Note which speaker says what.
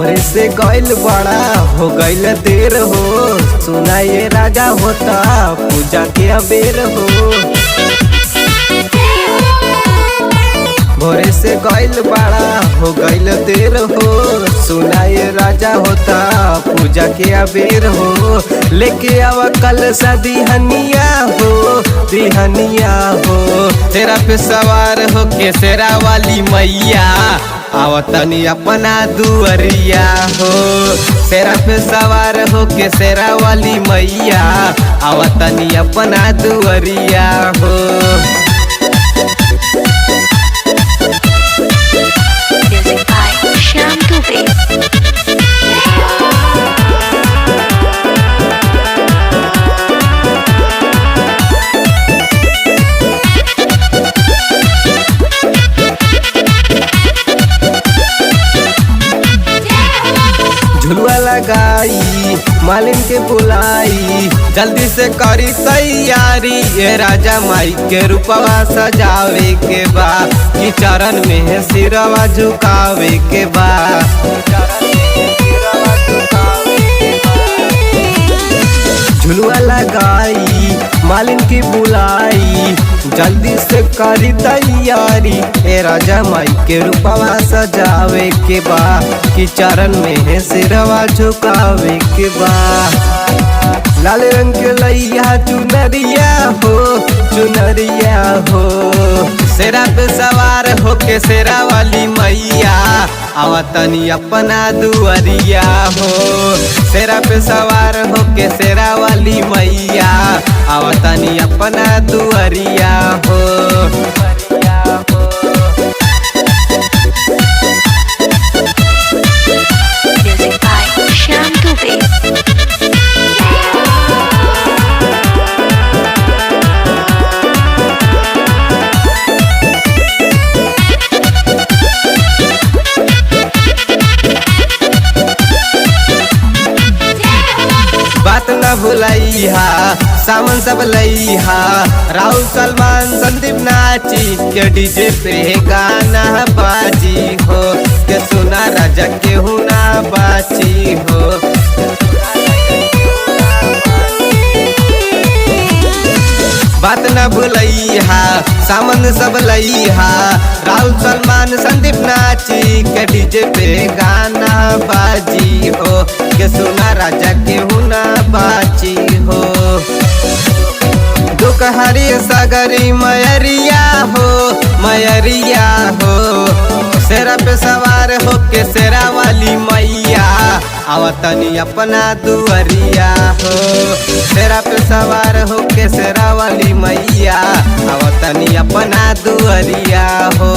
Speaker 1: भोरे से गइल बड़ा हो गइल देर हो, सुना ये राजा होता पूजा के अबेर हो। भोरे से गइल बड़ा हो गइल देर हो, सुना ये राजा होता पूजा के अबेर हो। लेके आव कल सा दिहनिया हो, दिहनिया हो। तेरा पे सवार हो के शेरा वाली मैया, आवतनी अपना दुअरिया हो। शेरा पे सवार हो के शेरा वाली मैया, आवतनी अपना दुअरिया हो।
Speaker 2: Music by Shyam Dubey.
Speaker 1: झुलुआ लगाई मालिन के बुलाई, जल्दी से करी तैयारी। ये राजा माई के रूपवा सजावे के बा, कि चरण में सिरवा झुकावे के बा। झुलुआ लगाई मालिन की बुलाई, जल्दी से करी तैयारी। ए राजा माई के रूपवा सजावे के बा, कि चरण में सिरवा झुकावे के बा। लाल रंग के लैया चुनरिया हो, चुनरिया हो। शेरा पे सवार हो के शेरा वाली मैया, आवतनी अपना दुअरिया हो। शेरा पे सवार हो के शेरा वाली मैया, आवतनी अपना दुअरिया हो।
Speaker 2: Music by Shyam Dubey.
Speaker 1: बात न भुलैहा सामान सब लैहा, राहुल सलमान संदीप नाची के डीजे पे गाना बाजी हो। के सुना राजा के हुना बाची हो। बात न भुलैहा सामान सब लैहा, राहुल सलमान संदीप नाची के डीजे पे गाना बाजी हो। के सुना राजा के हुना बाची हो। दुखहरी सगरी मयरिया हो, मयरिया हो। शेरा पे सवार हो के शेरा वाली मैया, आवतनी अपना दुअरिया हो। शेरा पे सवार हो के शेरा वाली मैया, आवतनी अपना दुअरिया हो।